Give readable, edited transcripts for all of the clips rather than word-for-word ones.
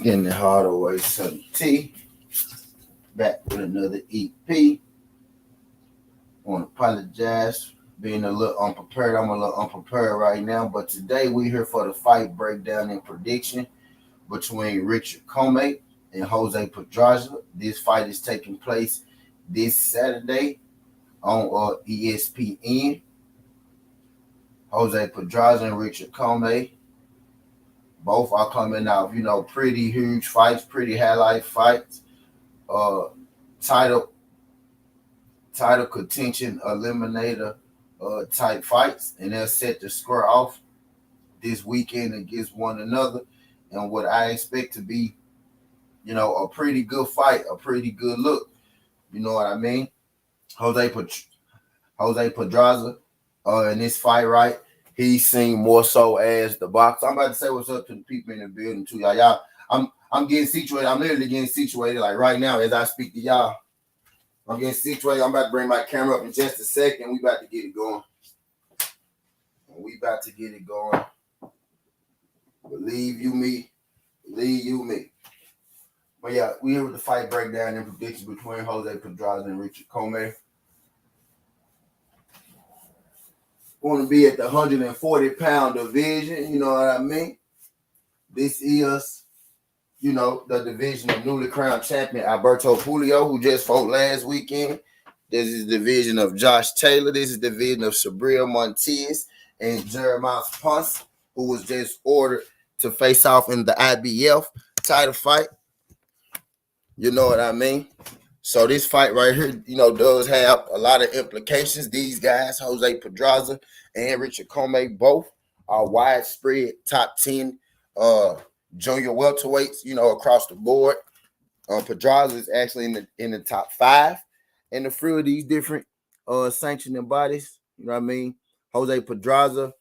Getting the harder way, some T. Back with another EP. Want to apologize being a little unprepared. I'm a little unprepared right now, but today we here for the fight breakdown and prediction between Richard Commey and Jose Pedraza. This fight is taking place this Saturday on ESPN. Jose Pedraza and Richard Commey both are coming out, pretty huge fights, pretty highlight fights. Title contention eliminator type fights, and they're set to square off this weekend against one another, and what I expect to be, a pretty good fight, a pretty good look. You know what I mean? Jose Pedraza in this fight, right? He's seen more so as the boxer. I'm about to say what's up to the people in the building too, y'all. I'm getting situated. I'm literally getting situated like right now as I speak to y'all. I'm getting situated. I'm about to bring my camera up in just a second. We about to get it going. Believe you me. But yeah, we here with the fight breakdown and predictions between Jose Pedraza and Richard Commey. Want to be at the 140-pound division, you know what I mean? This is, the division of newly crowned champion Alberto Puello, who just fought last weekend. This is the division of Josh Taylor. This is the division of Sabrina Montez and Jeremiah Ponce, who was just ordered to face off in the IBF title fight. You know what I mean? So this fight right here, does have a lot of implications. These guys, Jose Pedraza and Richard Commey, both are widespread top 10 junior welterweights, across the board. Pedraza is actually in the top 5 in the few of these different sanctioning bodies. You know what I mean? Jose Pedraza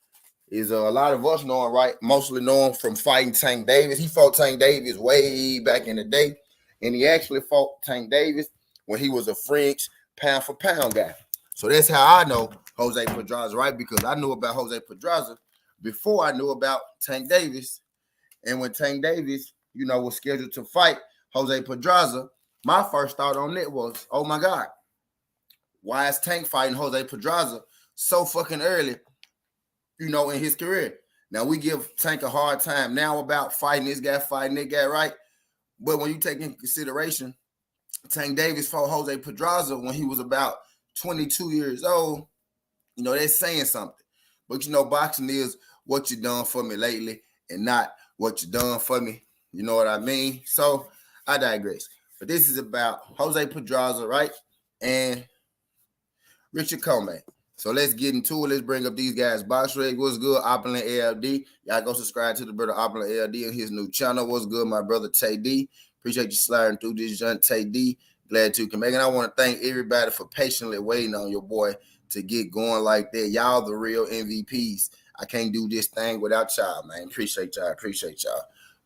is a lot of us know him, right? Mostly know him from fighting Tank Davis. He fought Tank Davis way back in the day. And he actually fought Tank Davis when he was a French pound-for-pound guy. So that's how I know Jose Pedraza, right? Because I knew about Jose Pedraza before I knew about Tank Davis. And when Tank Davis, was scheduled to fight Jose Pedraza, my first thought on it was, oh, my God, why is Tank fighting Jose Pedraza so fucking early, in his career? Now, we give Tank a hard time now about fighting this guy, right? But when you take into consideration, Tank Davis fought Jose Pedraza when he was about 22 years old, that's saying something. But, boxing is what you done for me lately and not what you done for me. You know what I mean? So I digress. But this is about Jose Pedraza, right? And Richard Commey. So let's get into it. Let's bring up these guys. Box Reg, what's good? Opulent ALD. Y'all go subscribe to the brother Opulent ALD and his new channel. What's good, my brother Tay D? Appreciate you sliding through this, John Tay D. Glad you can make it. I want to thank everybody for patiently waiting on your boy to get going like that. Y'all the real MVPs. I can't do this thing without y'all, man. Appreciate y'all.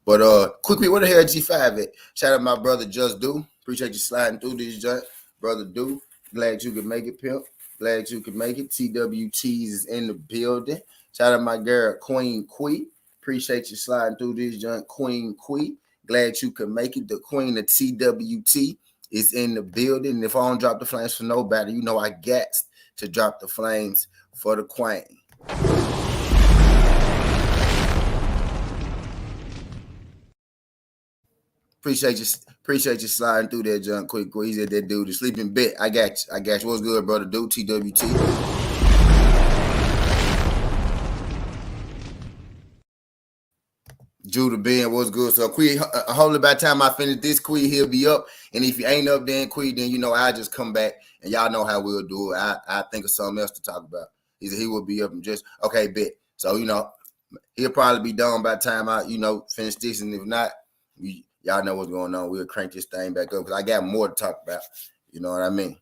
But quickly, where the hell G5 at? Shout out my brother Just Do. Appreciate you sliding through this, John. Brother Do. Glad you could make it, pimp. Glad you could make it. TWTs is in the building. Shout out my girl, Queen Quee. Appreciate you sliding through this, John. Queen Quee. Glad you could make it. The queen of TWT is in the building. And if I don't drop the flames for nobody, I got to drop the flames for the queen. Appreciate you sliding through that, John. Quick, he's at that dude, the sleeping bit. I got you. What's good, brother? Dude, TWT. Judah Ben, what's good? So, Quee, hopefully by the time I finish this, Quee, he'll be up. And if you ain't up then, Quee, then I just come back and y'all know how we'll do it. I think of something else to talk about. He will be up and just, okay, bet. So, he'll probably be done by the time I, finish this. And if not, y'all know what's going on. We'll crank this thing back up because I got more to talk about. You know what I mean?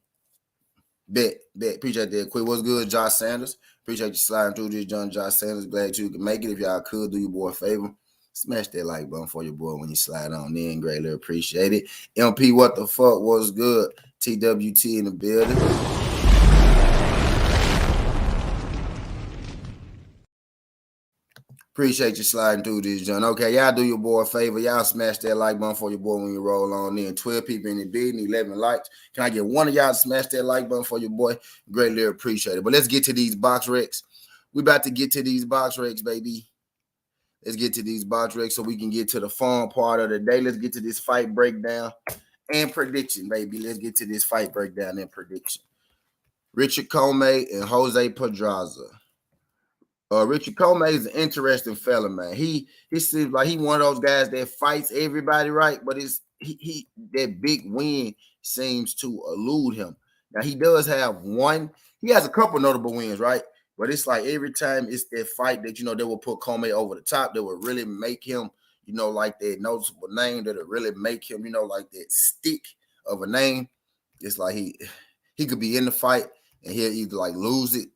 Bet. Appreciate that. Quick, what's good, Josh Sanders? Appreciate you sliding through this, Josh Sanders. Glad you can make it. If y'all could, do your boy a favor. Smash that like button for your boy when you slide on in. Greatly appreciate it. MP, what the fuck was good? TWT in the building. Appreciate you sliding through this, John. Okay, y'all do your boy a favor. Y'all smash that like button for your boy when you roll on in. 12 people in the building, 11 likes. Can I get one of y'all to smash that like button for your boy? Greatly appreciate it. But let's get to these box wrecks. We about to get to these box wrecks, baby. Let's get to these box wrecks so we can get to the fun part of the day. Let's get to this fight breakdown and prediction, baby. Let's get to this fight breakdown and prediction. Richard Commey and Jose Pedraza. Richard Commey is an interesting fella, man. He seems like he one of those guys that fights everybody, right? But he that big win seems to elude him. Now he does have one. He has a couple notable wins, right? But it's like every time it's that fight that they will put Commey over the top. That will really make him, like that noticeable name. That'll really make him, like that stick of a name. It's like he could be in the fight and he'll either like lose it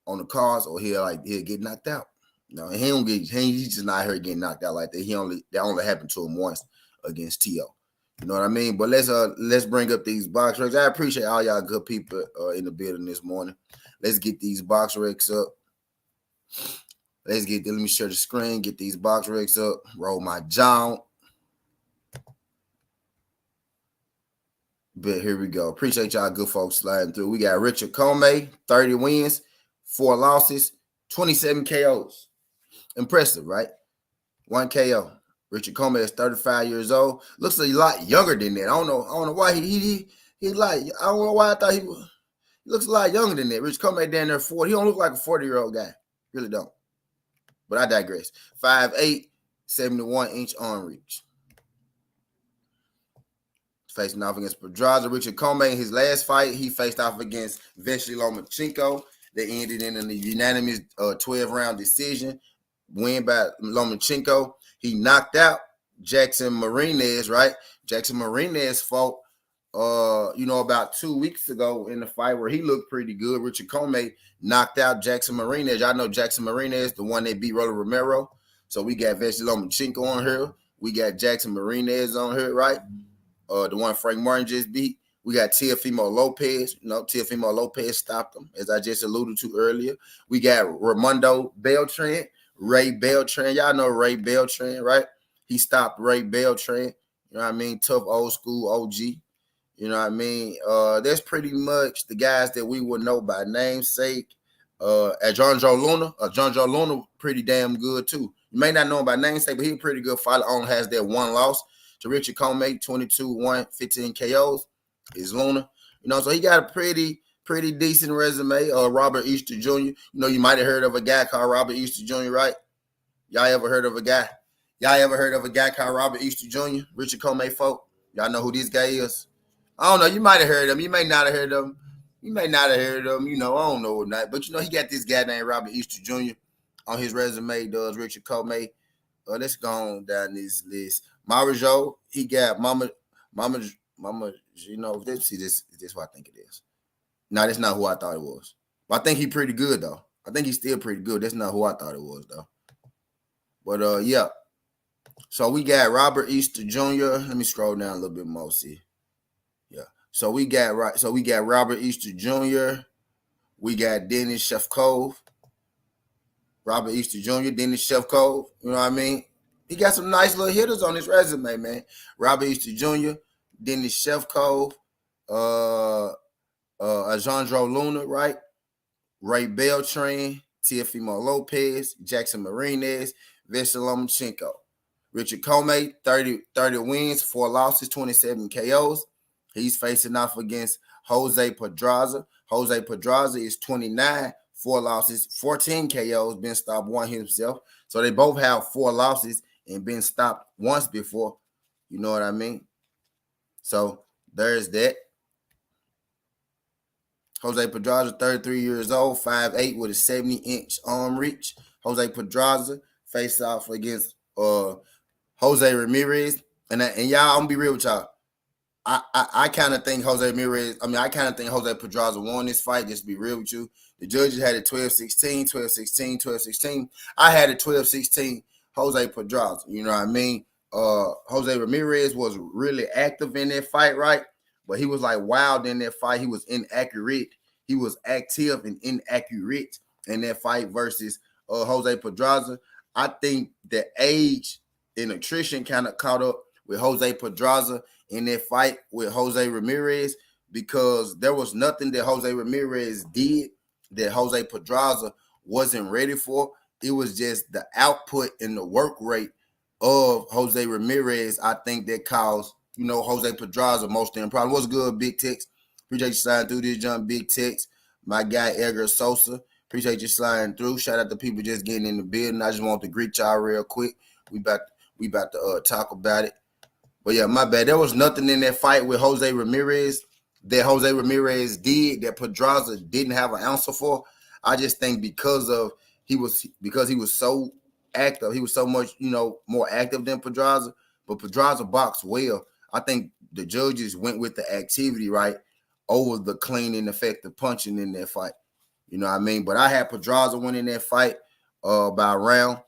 on the cards, or he'll get knocked out. He's just not here getting knocked out like that. That only happened to him once against T.O. You know what I mean? But let's bring up these box wrecks. I appreciate all y'all good people in the building this morning. Let's get these box wrecks up. Let me share the screen, get these box wrecks up, roll my jaw. But here we go. Appreciate y'all good folks sliding through. We got Richard Commey, 30 wins, 4 losses, 27 KOs. Impressive, right? 1 KO. Richard Commey is 35 years old. Looks a lot younger than that. I don't know why he like. I don't know why I thought he looks a lot younger than that. Richard Commey down there 40. He don't look like a 40-year-old guy. Really don't. But I digress. 5'8", 71-inch arm reach. Facing off against Pedraza. Richard Commey, in his last fight, he faced off against Vasily Lomachenko. They ended in a unanimous 12-round decision, win by Lomachenko. He knocked out Jackson Marinez, right? Jackson Marinez fought, about 2 weeks ago in the fight where he looked pretty good. Richard Commey knocked out Jackson Marinez. Y'all know Jackson Marinez, the one that beat Rolly Romero. So we got Vasily Lomachenko on here. We got Jackson Marinez on here, right? The one Frank Martin just beat. We got Teofimo Lopez. Teofimo Lopez stopped him, as I just alluded to earlier. We got Raimundo Beltran, Ray Beltran. Y'all know Ray Beltran, right? He stopped Ray Beltran. You know what I mean? Tough old school OG. You know what I mean? That's pretty much the guys that we would know by namesake. Ajonjo Luna. Ajonjo Luna pretty damn good, too. You may not know him by namesake, but he's a pretty good fighter. Only has that one loss to Richard Commey, 22-1, 15 KOs. Is Luna. So he got a pretty decent resume. Robert Easter Jr. You might have heard of a guy called Robert Easter Jr., right? Y'all ever heard of a guy? Called Robert Easter Jr.? Richard Commey folk? Y'all know who this guy is? I don't know. You might have heard of him. You may not have heard of him. I don't know or not. But, he got this guy named Robert Easter Jr. on his resume, does Richard Commey. Let's go on down this list. Marijo, he got Mama, this is what I think it is. No, that's not who I thought it was. But I think he's pretty good, though. I think he's still pretty good. That's not who I thought it was, though. But, yeah. So we got Robert Easter Jr. Let me scroll down a little bit more, see. Yeah. So we got Robert Easter Jr. We got Dennis Shevkov. Robert Easter Jr., Dennis Shevkov. You know what I mean? He got some nice little hitters on his resume, man. Robert Easter Jr., Dennis Shevkov, Ajonjo Luna, right? Ray Beltran, Teofimo Lopez, Jackson Marinez, Vasily Lomachenko. Richard Commey, 30 wins, 4 losses, 27 KOs. He's facing off against Jose Pedraza. Jose Pedraza is 29, 4 losses, 14 KOs, been stopped 1 himself. So they both have 4 losses and been stopped once before. You know what I mean? So there's that. Jose Pedraza, 33 years old, 5'8", with a 70-inch arm reach. Jose Pedraza faced off against Jose Ramirez. And y'all, I'm going to be real with y'all. I kind of think Jose Pedraza won this fight, just to be real with you. The judges had it 12-16, 12-16, 12-16. I had it 12-16, Jose Pedraza. You know what I mean? Jose Ramirez was really active in that fight, right? But he was like wild in that fight. He was inaccurate. He was active and inaccurate in that fight versus Jose Pedraza. I think the age and attrition kind of caught up with Jose Pedraza in that fight with Jose Ramirez, because there was nothing that Jose Ramirez did that Jose Pedraza wasn't ready for. It was just the output and the work rate of Jose Ramirez, I think, that caused, Jose Pedraza most of the problem. What's good, Big Tex? Appreciate you sliding through this, John Big Tex. My guy, Edgar Sosa. Appreciate you sliding through. Shout out to people just getting in the building. I just want to greet y'all real quick. We about to talk about it. But yeah, my bad. There was nothing in that fight with Jose Ramirez that Jose Ramirez did that Pedraza didn't have an answer for. I just think because he was so active, he was so much, more active than Pedraza. But Pedraza boxed well. I think the judges went with the activity, right, over the clean and effective punching in that fight. You know what I mean? But I had Pedraza winning that fight by round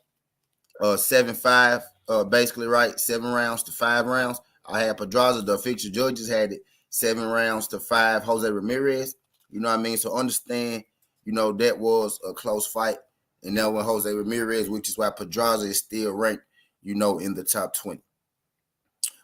7-5, basically, right? 7 rounds to 5 rounds. I had Pedraza. The official judges had it 7 rounds to 5. Jose Ramirez. You know what I mean? So understand, that was a close fight. And that was Jose Ramirez, which is why Pedraza is still ranked, in the top 20.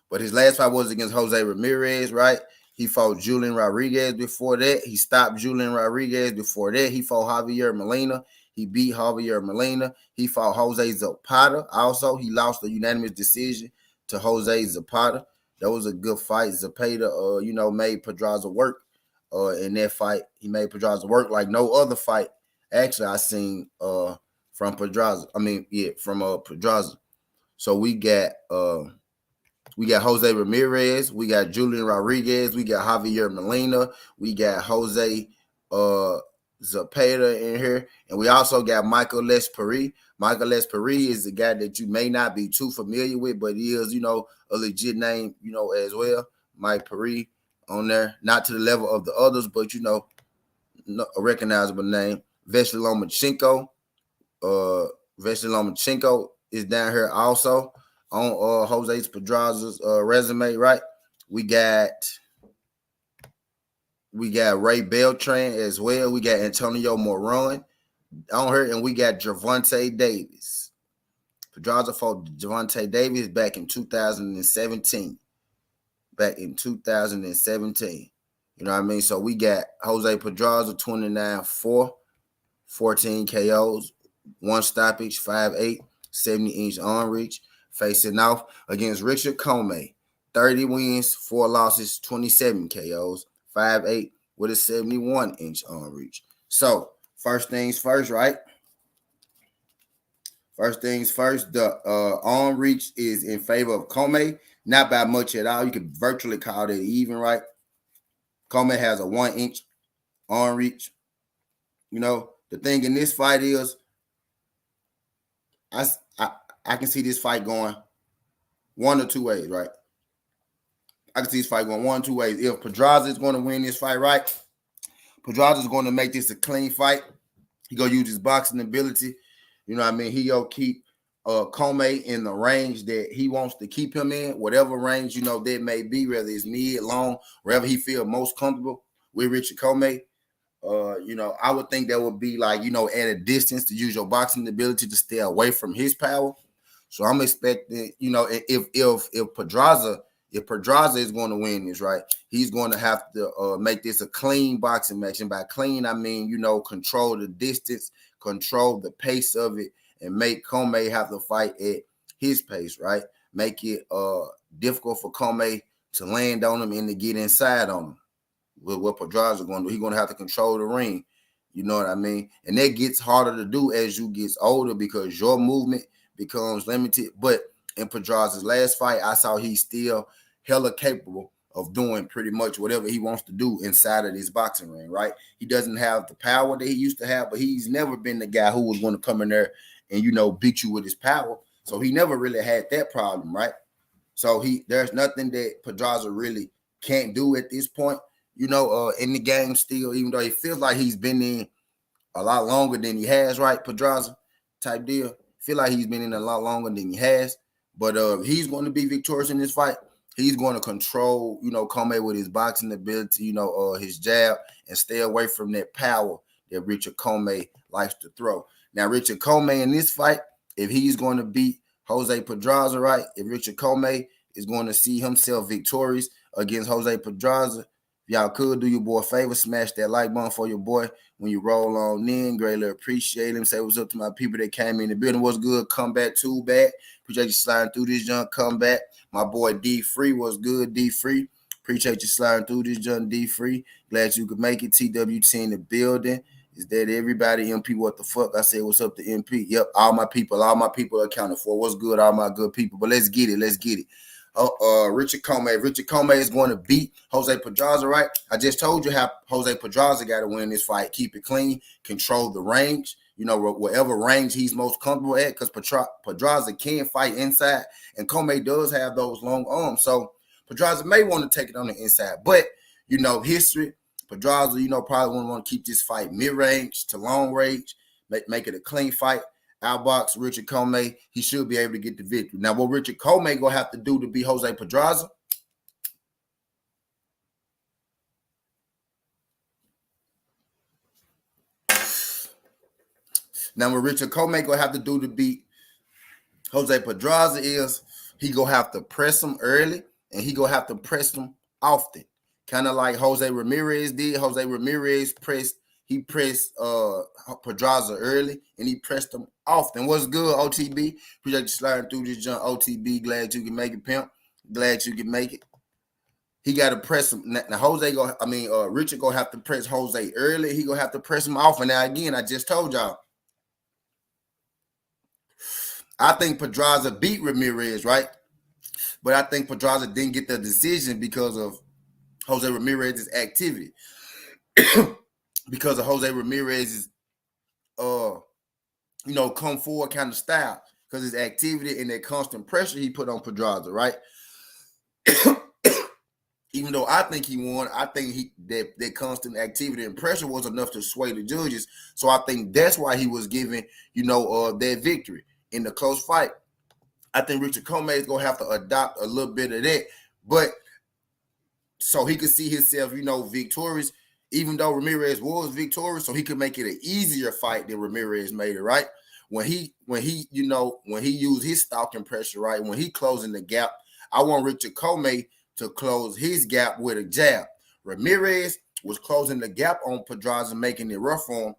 But his last fight was against Jose Ramirez, right? He fought Julian Rodriguez before that. He stopped Julian Rodriguez before that. He fought Javier Molina. He beat Javier Molina. He fought Jose Zapata. Also, he lost a unanimous decision to Jose Zapata. That was a good fight. Zapata, made Pedraza work in that fight. He made Pedraza work like no other fight. Actually, I seen from Pedraza. From Pedraza. So we got Jose Ramirez, we got Julian Rodriguez, we got Javier Molina, we got Jose Zapata in here, and we also got Michael Lesperi. Michael Lesperi is the guy that you may not be too familiar with, but he is, a legit name, as well. Mike Perry on there, not to the level of the others, but a recognizable name. Vesely Lomachenko is down here also on Jose Pedraza's resume, right? We got Ray Beltran as well. We got Antonio Moran on her, and we got Gervonta Davis. Pedraza fought Gervonta Davis back in 2017. You know what I mean? So we got Jose Pedraza 29-4, 14 KOs, 1 stoppage, 5'8", 70-inch arm reach, facing off against Richard Commey, 30 wins, 4 losses, 27 KOs, 5'8", with a 71-inch arm reach. So, first things first, right? First things first, the arm reach is in favor of Commey, not by much at all. You could virtually call it even, right? Commey has a 1-inch arm reach. The thing in this fight is, I can see this fight going one or two ways, right? I can see this fight going one or two ways. If Pedraza is going to win this fight, right? Pedraza is going to make this a clean fight. He going to use his boxing ability. You know what I mean? He going to keep Commey in the range that he wants to keep him in, whatever range, that may be, whether it's mid, long, wherever he feels most comfortable with Richard Commey. I would think that would be like, at a distance to use your boxing ability to stay away from his power. So I'm expecting, if Pedraza is going to win this, right, he's going to have to make this a clean boxing match. And by clean, I mean, control the distance, control the pace of it, and make Commey have to fight at his pace, right? Make it difficult for Commey to land on him and to get inside on him. With what Pedraza is going to do, he's going to have to control the ring. You know what I mean? And that gets harder to do as you get older because your movement becomes limited. But in Pedraza's last fight, I saw he's still hella capable of doing pretty much whatever he wants to do inside of this boxing ring, right? He doesn't have the power that he used to have, but he's never been the guy who was going to come in there and, beat you with his power. So he never really had that problem, right? So there's nothing that Pedraza really can't do at this point, in the game still, even though he feels like he's been in a lot longer than he has, right? Pedraza type deal. Feel like he's been in a lot longer than he has. But he's going to be victorious in this fight. He's going to control, Commey with his boxing ability, his jab, and stay away from that power that Richard Commey likes to throw. Now, Richard Commey in this fight, if he's going to beat Jose Pedraza, right? If Richard Commey is going to see himself victorious against Jose Pedraza, y'all could do your boy a favor, smash that like button for your boy when you roll on in. Greatly appreciate him. Say what's up to my people that came in the building. What's good? Come back, too bad. Appreciate you sliding through this junk. Come back. My boy D Free was good. D Free. Appreciate you sliding through this junk. D Free. Glad you could make it. TWT in the building. Is that everybody? MP, what the fuck? I said, what's up to MP? Yep, all my people accounted for. What's good? All my good people. But let's get it. Let's get it. Richard Commey. Richard Commey is going to beat Jose Pedraza, right? I just told you how Jose Pedraza got to win this fight. Keep it clean, control the range, whatever range he's most comfortable at, because Pedraza can fight inside, and Commey does have those long arms. So Pedraza may want to take it on the inside, but, history, Pedraza, probably want to keep this fight mid-range to long range, make it a clean fight. Outbox Richard Commey, he should be able to get the victory. Now, what Richard Commey gonna have to do to beat Jose Pedraza? Now, what Richard Commey gonna have to do to beat Jose Pedraza is he gonna have to press him early, and he gonna have to press him often, kind of like Jose Ramirez did. Jose Ramirez pressed Pedraza early, and he pressed him often. What's good, OTB? Appreciate you sliding through this junk, OTB. Glad you can make it, pimp. Glad you can make it. He got to press him. Now, Richard gonna have to press Jose early. He gonna have to press him often. Now, again, I just told y'all, I think Pedraza beat Ramirez, right? But I think Pedraza didn't get the decision because of Jose Ramirez's activity. Because of Jose Ramirez's, come forward kind of style, because his activity and that constant pressure he put on Pedraza, right? Even though I think he won, I think that constant activity and pressure was enough to sway the judges. So I think that's why he was given, that victory in the close fight. I think Richard Commey is gonna have to adopt a little bit of that, but so he could see himself, victorious. Even though Ramirez was victorious, so he could make it an easier fight than Ramirez made it, right? When he used his stalking pressure, right? When he closing the gap, I want Richard Commey to close his gap with a jab. Ramirez was closing the gap on Pedraza, making it rough for him,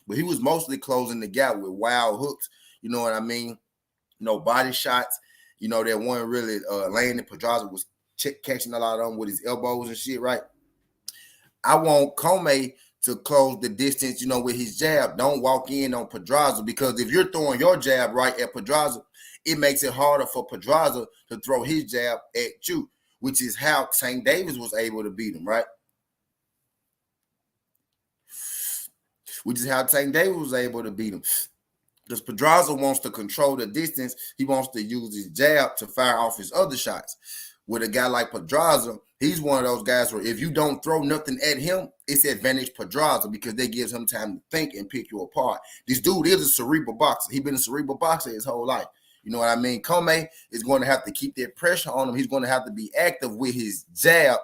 but he was mostly closing the gap with wild hooks. You know what I mean? Body shots. That one really landing. Pedraza was catching a lot of them with his elbows and shit, right? I want Commey to close the distance, with his jab. Don't walk in on Pedraza, because if you're throwing your jab right at Pedraza, it makes it harder for Pedraza to throw his jab at you, which is how Tank Davis was able to beat him, right? Which is how Tank Davis was able to beat him. Because Pedraza wants to control the distance. He wants to use his jab to fire off his other shots. With a guy like Pedraza, he's one of those guys where if you don't throw nothing at him, it's advantage Pedraza, because that gives him time to think and pick you apart. This dude is a cerebral boxer. He's been a cerebral boxer his whole life. You know what I mean? Commey is going to have to keep that pressure on him. He's going to have to be active with his jab,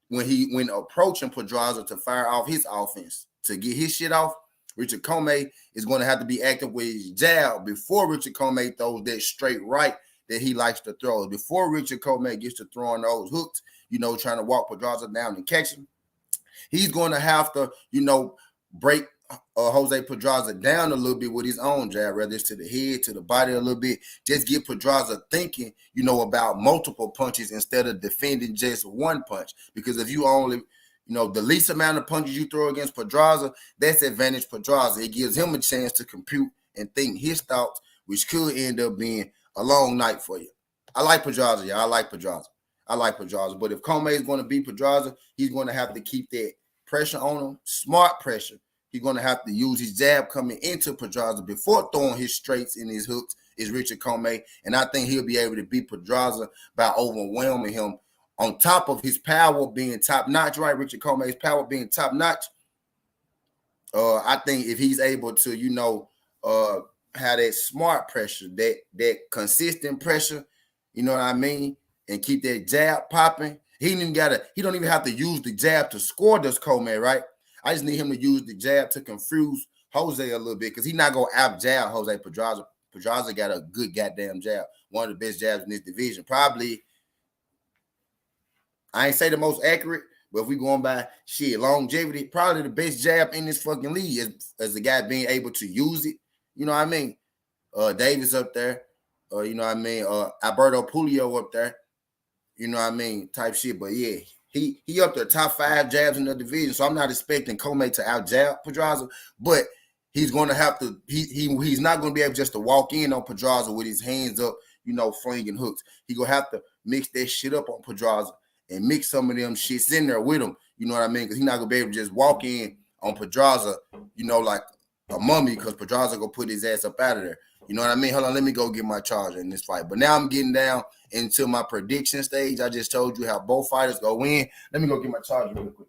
when approaching Pedraza to fire off his offense, to get his shit off. Richard Commey is going to have to be active with his jab before Richard Commey throws that straight right that he likes to throw. Before Richard Commey gets to throwing those hooks, trying to walk Pedraza down and catch him, he's going to have to, break Jose Pedraza down a little bit with his own jab, whether it's to the head, to the body a little bit. Just get Pedraza thinking, about multiple punches instead of defending just one punch. Because if you only, the least amount of punches you throw against Pedraza, that's advantage Pedraza. It gives him a chance to compute and think his thoughts, which could end up being a long night for you. I like Pedraza, y'all. I like Pedraza. But if Commey is going to beat Pedraza, he's going to have to keep that pressure on him, smart pressure. He's going to have to use his jab coming into Pedraza before throwing his straights and his hooks, is Richard Commey. And I think he'll be able to beat Pedraza by overwhelming him. On top of his power being top-notch, right? Richard Commey's power being top-notch. I think if he's able to, have that smart pressure, that consistent pressure, you know what I mean, and keep that jab popping. He don't even have to use the jab to score this Commey, right? I just need him to use the jab to confuse Jose a little bit because he's not gonna out jab Jose Pedraza. Pedraza got a good goddamn jab, one of the best jabs in this division. Probably, I ain't say the most accurate, but if we going by shit longevity, probably the best jab in this fucking league as the guy being able to use it. You know what I mean? Davis up there, you know what I mean? Alberto Puello up there, you know what I mean? Type shit. But yeah, he up there top 5 jabs in the division. So I'm not expecting Commey to out jab Pedraza, but he's going to have to. He's not going to be able just to walk in on Pedraza with his hands up, you know, flinging hooks. He gonna have to mix that shit up on Pedraza and mix some of them shits in there with him. You know what I mean? Because he's not gonna be able to just walk in on Pedraza, you know, like a mummy. Because Pedraza gonna put his ass up out of there. You know what I mean? Hold on, let me go get my charger in this fight. But now I'm getting down into my prediction stage. I just told you how both fighters go in. Let me go get my charger real quick.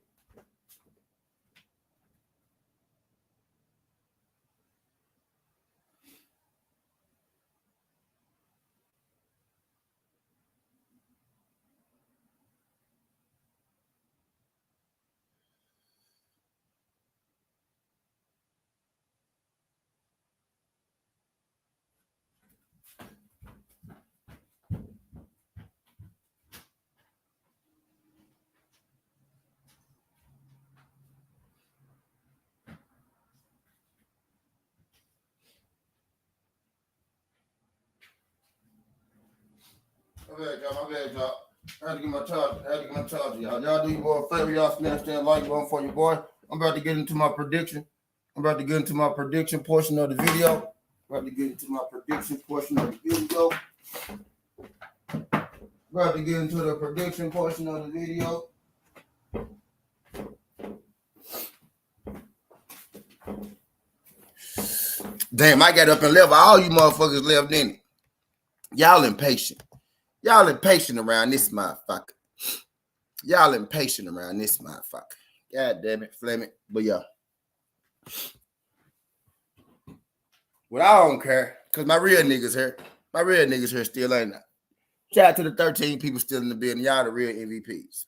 My bad, y'all. I had to get my charger. Y'all do your boy a favor. Y'all smash that like button for your boy. I'm about to get into my prediction. Portion of the video. Damn, I got up and left. All you motherfuckers left in it. Y'all impatient. Around this motherfucker. God damn it, Fleming. But yeah. Well, I don't care. Because my real niggas here still ain't. Shout out to the 13 people still in the building. Y'all the real MVPs.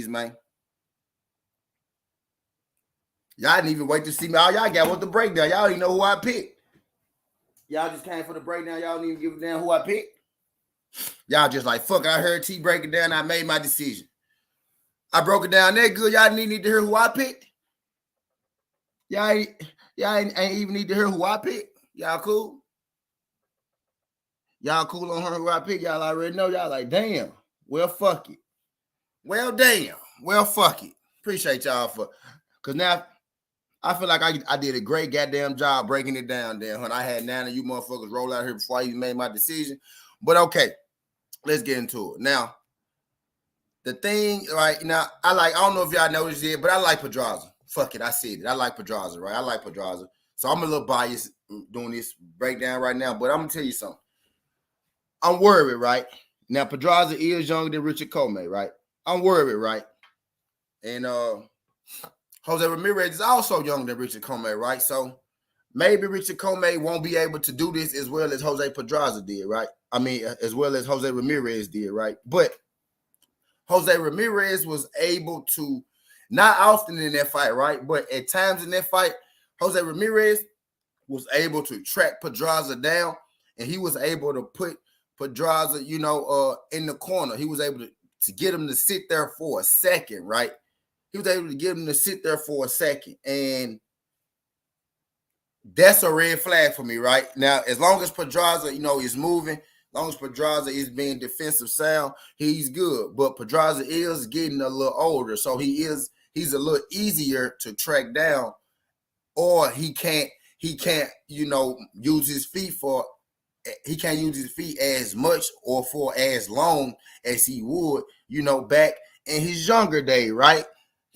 Man. Y'all didn't even wait to see me. All y'all got was the breakdown. Y'all didn't know who I picked. Y'all just came for the breakdown. Y'all didn't even give a damn who I picked. Y'all just like, fuck, I heard T break it down. I made my decision. I broke it down that good. Y'all didn't need to hear who I picked. Y'all ain't even need to hear who I picked. Y'all cool? Y'all cool on her who I picked? Y'all already know. Y'all like, damn. Well, fuck it. Well, damn. Well, fuck it. Appreciate y'all for, because now I feel like I did a great goddamn job breaking it down there, hun. I had 9 of you motherfuckers roll out here before I even made my decision. But okay, let's get into it. Now, the thing, right now, I don't know if y'all noticed it, but I like Pedraza. Fuck it, I said it. I like Pedraza, right? I like Pedraza. So I'm a little biased doing this breakdown right now, but I'm going to tell you something. I'm worried, right? Now, Pedraza is younger than Richard Commey, right? I'm worried, right? And Jose Ramirez is also younger than Richard Commey, right? So maybe Richard Commey won't be able to do this as well as Jose Pedraza did, right? I mean, as well as Jose Ramirez did, right? But Jose Ramirez was able to, not often in that fight, right? But at times in that fight, Jose Ramirez was able to track Pedraza down, and he was able to put Pedraza, you know, in the corner. He was able to get him to sit there for a second, right? He was able to get him to sit there for a second. And that's a red flag for me, right? Now, as long as Pedraza, you know, is moving, as long as Pedraza is being defensive sound, he's good. But Pedraza is getting a little older, so he's a little easier to track down, or he can't, you know, use his feet as much or for as long as he would, you know, back in his younger day, right?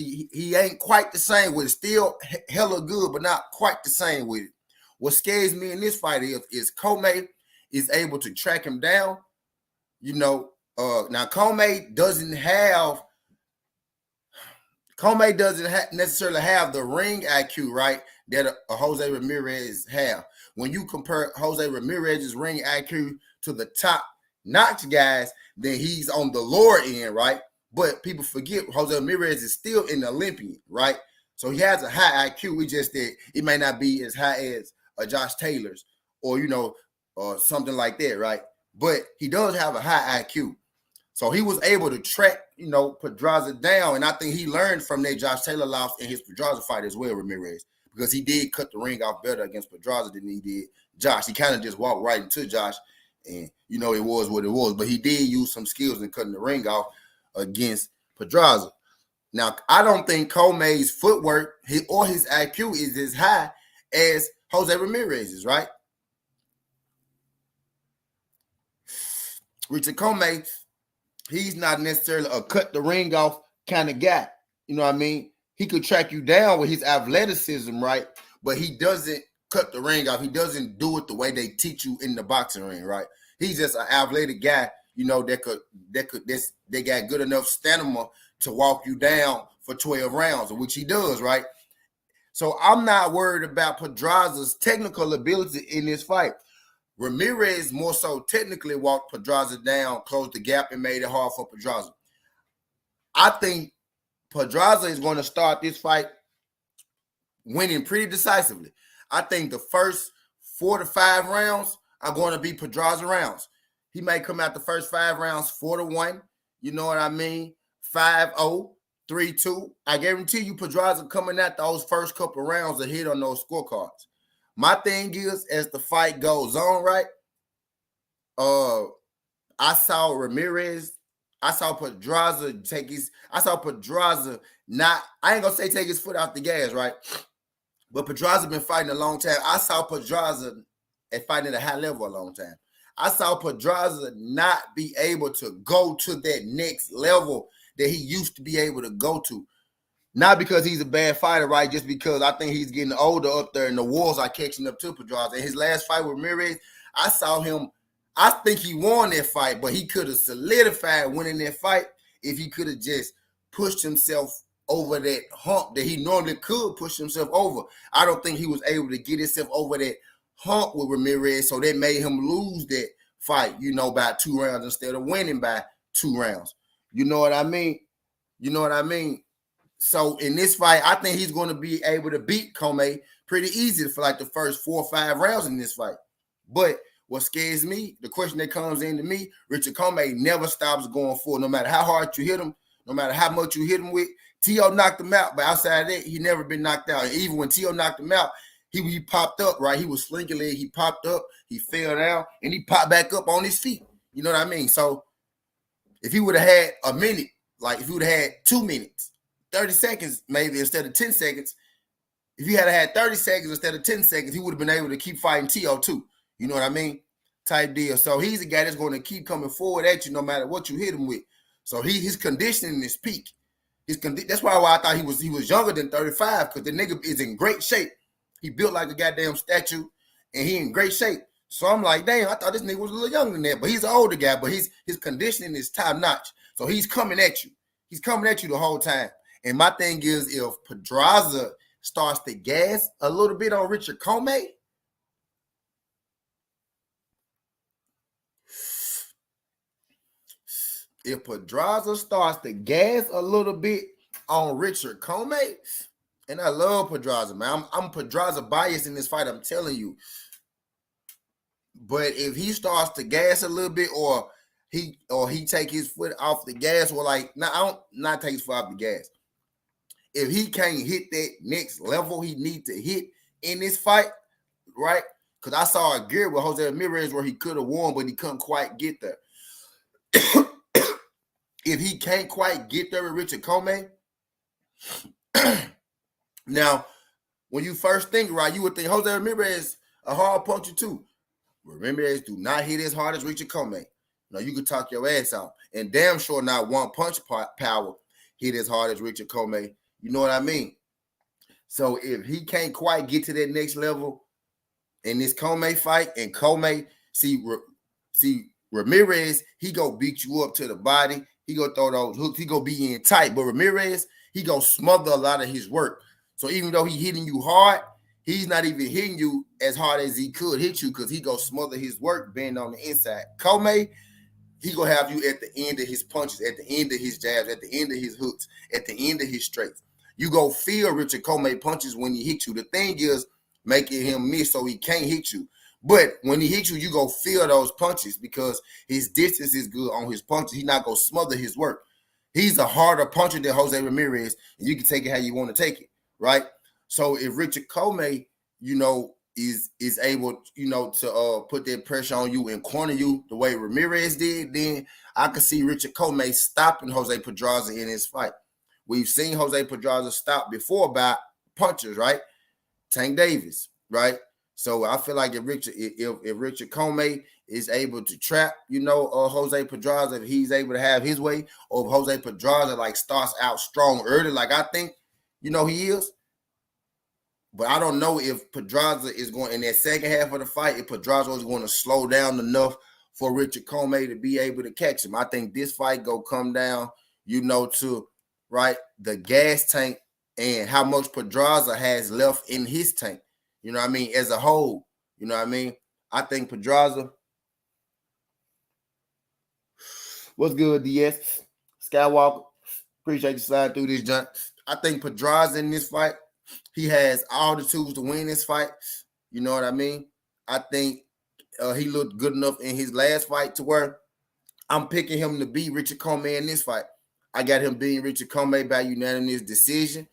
He ain't quite the same with it. Still hella good, but not quite the same with it. What scares me in this fight is Commey is able to track him down. You know, now Commey doesn't necessarily have the ring IQ, right, that a Jose Ramirez have. When you compare Jose Ramirez's ring IQ to the top notch guys, then he's on the lower end, right? But people forget Jose Ramirez is still an Olympian, right? So he has a high IQ. It's just that it may not be as high as a Josh Taylor's or, or something like that, right? But he does have a high IQ. So he was able to track, Pedraza down. And I think he learned from that Josh Taylor loss in his Pedraza fight as well, Ramirez, because he did cut the ring off better against Pedraza than he did Josh. He kind of just walked right into Josh, and, it was what it was. But he did use some skills in cutting the ring off against Pedraza. Now, I don't think Commey's footwork or his IQ is as high as Jose Ramirez's, right? Richard Commey, he's not necessarily a cut the ring off kind of guy. You know what I mean? He could track you down with his athleticism, right? But he doesn't cut the ring off. He doesn't do it the way they teach you in the boxing ring, right? He's just an athletic guy, they got good enough stamina to walk you down for 12 rounds, which he does, right? So I'm not worried about Pedraza's technical ability in this fight. Ramirez more so technically walked Pedraza down, closed the gap, and made it hard for Pedraza. I think Pedraza is going to start this fight winning pretty decisively. I think the first 4 to 5 rounds are going to be Pedraza rounds. He may come out the first 5 rounds 4-1. You know what I mean? 5-0, 3-2. I guarantee you Pedraza coming out those first couple rounds to hit on those scorecards. My thing is, as the fight goes on, right? I saw Pedraza not, I ain't gonna say take his foot off the gas, right? But Pedraza been fighting a long time. I saw Pedraza fighting at a high level a long time. I saw Pedraza not be able to go to that next level that he used to be able to go to. Not because he's a bad fighter, right? Just because I think he's getting older up there and the walls are catching up to Pedraza. In his last fight with Ramirez, I saw him, I think he won that fight, but he could have solidified winning that fight if he could have just pushed himself over that hump that he normally could push himself over. I don't think he was able to get himself over that hump with Ramirez, so that made him lose that fight, by 2 rounds instead of winning by 2 rounds. You know what I mean? So in this fight, I think he's going to be able to beat Commey pretty easy for like the first 4 or 5 rounds in this fight. But what scares me, the question that comes into me, Richard Commey never stops going forward. No matter how hard you hit him, no matter how much you hit him with, T.O. knocked him out. But outside of that, he never been knocked out. And even when T.O. knocked him out, he popped up, right? He was slinky leg. He popped up, he fell down, and he popped back up on his feet. You know what I mean? So if he would have had a minute, like if he would have had 2 minutes, 30 seconds maybe instead of 10 seconds, if he had 30 seconds instead of 10 seconds, he would have been able to keep fighting T.O. too. You know what I mean? Type deal. So he's a guy that's going to keep coming forward at you no matter what you hit him with. So his conditioning is peak. That's why I thought he was younger than 35, because the nigga is in great shape. He built like a goddamn statue, and he in great shape. So I'm like, damn, I thought this nigga was a little younger than that. But he's an older guy, but his conditioning is top notch. So he's coming at you. He's coming at you the whole time. And my thing is, if Pedraza starts to gas a little bit on Richard Commey, if Pedraza starts to gas a little bit on Richard Commey, and I love Pedraza, man. I'm Pedraza biased in this fight, I'm telling you. But if he starts to gas a little bit, or he take his foot off the gas, or like, I don't not take his foot off the gas. If he can't hit that next level he need to hit in this fight, right? Because I saw a gear with Jose Ramirez where he could have won, but he couldn't quite get there. If he can't quite get there with Richard Commey, now, when you first think, right, you would think Jose Ramirez a hard puncher too. Ramirez do not hit as hard as Richard Commey. Now, you could talk your ass out. And damn sure not one punch power hit as hard as Richard Commey. You know what I mean? So if he can't quite get to that next level in this Commey fight, and Commey, see Ramirez, he go beat you up to the body. He go throw those hooks. He go be in tight. But Ramirez, he go smother a lot of his work. So even though he hitting you hard, he's not even hitting you as hard as he could hit you, because he go smother his work being on the inside. Commey, he gonna have you at the end of his punches, at the end of his jabs, at the end of his hooks, at the end of his straights. You go feel Richard Commey punches when he hit you. The thing is making him miss so he can't hit you. But when he hits you, you go feel those punches because his distance is good on his punches. He's not going to smother his work. He's a harder puncher than Jose Ramirez, and you can take it how you want to take it, right? So if Richard Commey, is able, to put that pressure on you and corner you the way Ramirez did, then I could see Richard Commey stopping Jose Pedraza in his fight. We've seen Jose Pedraza stop before by punchers, right? Tank Davis, right? So I feel like if Richard Commey is able to trap, Jose Pedraza, if he's able to have his way, or if Jose Pedraza starts out strong early, like I think, he is. But I don't know if Pedraza is going in that second half of the fight, if Pedraza is going to slow down enough for Richard Commey to be able to catch him. I think this fight go come down, to the gas tank and how much Pedraza has left in his tank. As a whole. I think Pedraza. What's good, DS? Skywalker. Appreciate you sliding through this junk. I think Pedraza in this fight, he has all the tools to win this fight. You know what I mean? I think he looked good enough in his last fight to where I'm picking him to beat Richard Commey in this fight. I got him beating Richard Commey by unanimous decision.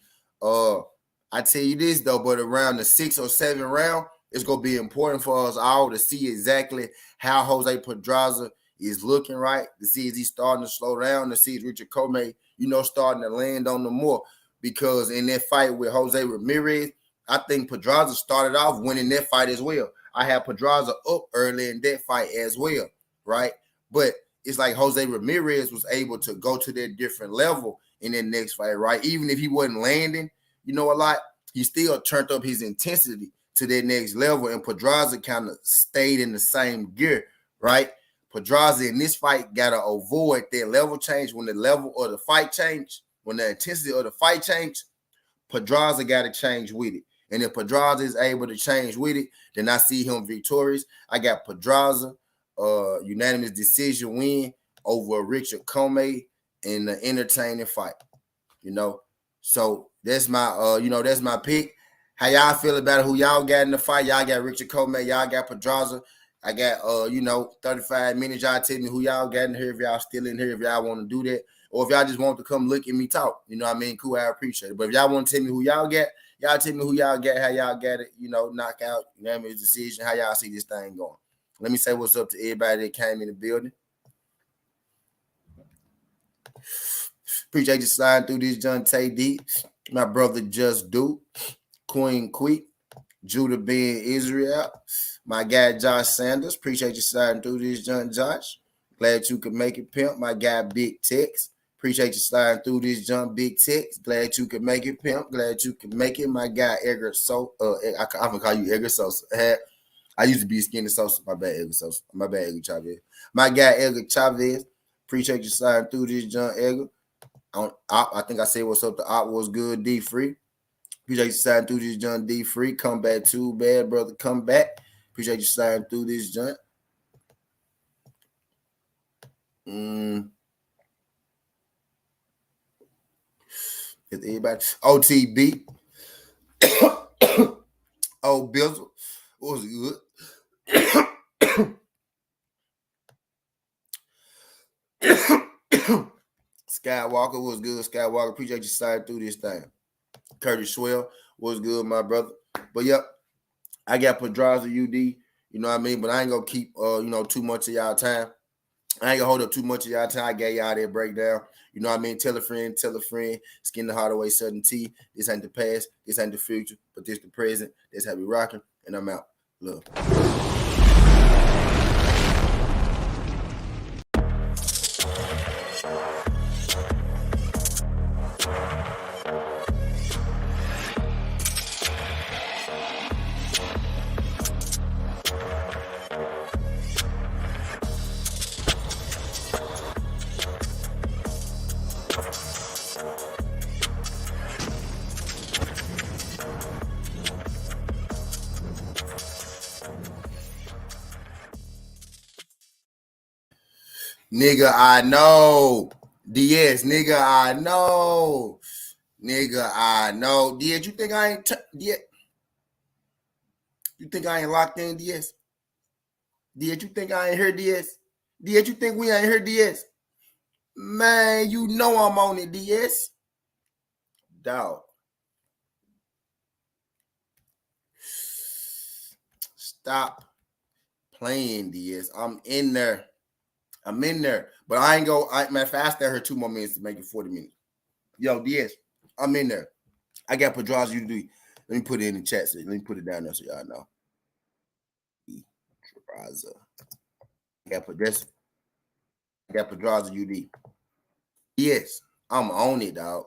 I tell you this, though, but around the 6th or 7th round, it's going to be important for us all to see exactly how Jose Pedraza is looking, right? To see is he starting to slow down, to see is Richard Commey, starting to land on the more. Because in that fight with Jose Ramirez, I think Pedraza started off winning that fight as well. I had Pedraza up early in that fight as well, right? But it's like Jose Ramirez was able to go to that different level in that next fight, right? Even if he wasn't landing, a lot, he still turned up his intensity to that next level, and Pedraza kind of stayed in the same gear, right? Pedraza in this fight got to avoid that level change. When the level of the fight change, when the intensity of the fight change, Pedraza got to change with it. And if Pedraza is able to change with it, then I see him victorious. I got Pedraza, unanimous decision win over Richard Commey in the entertaining fight. So that's my, that's my pick. How y'all feel about it? Who y'all got in the fight? Y'all got Richard Commey. Y'all got Pedraza. I got, 35 minutes. Y'all tell me who y'all got in here. If y'all still in here, if y'all want to do that. Or if y'all just want to come look at me talk, cool, I appreciate it. But if y'all want to tell me who y'all got, y'all tell me who y'all got, how y'all got it, knockout, unanimous decision, how y'all see this thing going. Let me say what's up to everybody that came in the building. Appreciate you sliding through this, John Tay D, my brother Just Do, Queen Queek, Judah Ben Israel, my guy Josh Sanders. Appreciate you sliding through this, John Josh. Glad you could make it, pimp. My guy Big Tex. Appreciate you sliding through this jump, Big Tex. Glad you could make it, pimp. Glad you could make it. My guy Edgar Sosa. I'm gonna call you Edgar Sosa. I used to be Skinny Sosa. My bad, Edgar Sosa. My bad, Edgar Chavez. My guy Edgar Chavez. Appreciate you sliding through this jump, Edgar. I think I said what's up. The op was good. D Free. Appreciate you sliding through this jump. D Free. Come back too bad, brother. Come back. Appreciate you sliding through this jump. Is everybody OTB? Oh, Bizzle was good. Skywalker was good. Skywalker, appreciate you sliding through this thing. Curtis Swell was good, my brother. But yep, I got Pedraza UD. But I ain't gonna keep too much of y'all time. I ain't gonna hold up too much of y'all time. I gave y'all that breakdown. Tell a friend, Skin the Hardaway Southern T. This ain't the past, this ain't the future, but this the present. That's how we rocking, and I'm out. Love. Nigga, I know. DS, nigga, I know. Nigga, I know. Did you think I ain't Did you think I ain't locked in, DS? Did you think I ain't heard DS? Did you think we ain't heard DS? Man, you know I'm on it, DS. Dog. Stop playing, DS. I'm in there. But I ain't go. Matter of fact, I stay here 2 more minutes to make it 40 minutes. Yo, DS, I'm in there. I got Pedraza UD. Let me put it in the chat. So let me put it down there so y'all know. Pedraza. I got Pedraza UD. Yes, I'm on it, dog.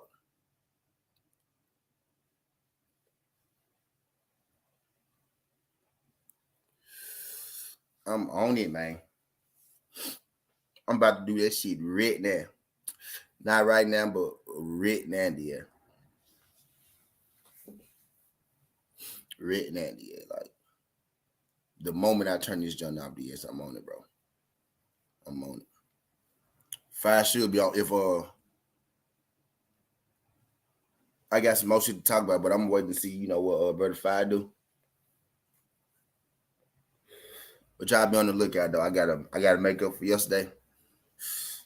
I'm on it, man. I'm about to do that shit right now. Not right now, but right now, dear. Right now, dear. Like the moment I turn this junk off, dear, I'm on it, bro. I'm on it. Five should be on. If I got some more shit to talk about, but I'm waiting to see, what Brother Five do. But y'all be on the lookout though. I gotta make up for yesterday.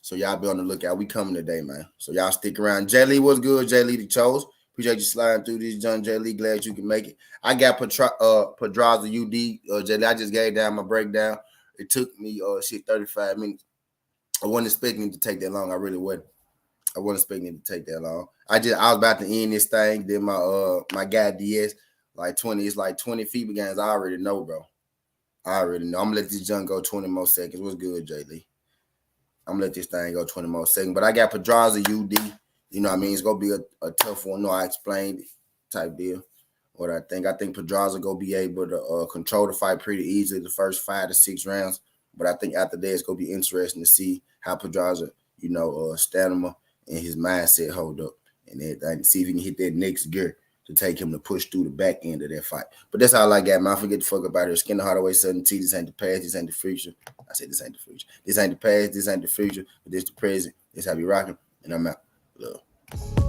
So y'all be on the lookout. We coming today, man. So y'all stick around. J Lee, what's good? J Lee the chose. Appreciate you sliding through this, John J Lee. Glad you can make it. I got Pedraza UD. J Lee, I just gave down my breakdown. It took me 35 minutes. I wasn't expecting it to take that long. I really wasn't. I wasn't expecting it to take that long. I was about to end this thing. Then my guy DS like 20. It's like 20 FIBA games. I already know, bro. I already know. I'm gonna let this junk go 20 more seconds. What's good, J Lee? I'm gonna let this thing go 20 more seconds. But I got Pedraza UD. You know what I mean? It's gonna be a tough one. No, I explained it type deal. What I think Pedraza gonna be able to control the fight pretty easily the first 5 to 6 rounds. But I think after that it's gonna be interesting to see how Pedraza, stamina and his mindset hold up and everything. See if he can hit that next gear to take him to push through the back end of that fight. But that's all I got, man. I forget the fuck about here. Skinner Hardaway, Southern T. This ain't the past. This ain't the future. I said this ain't the future. This ain't the past. This ain't the future. But this the present. This how we rocking. And I'm out. Love.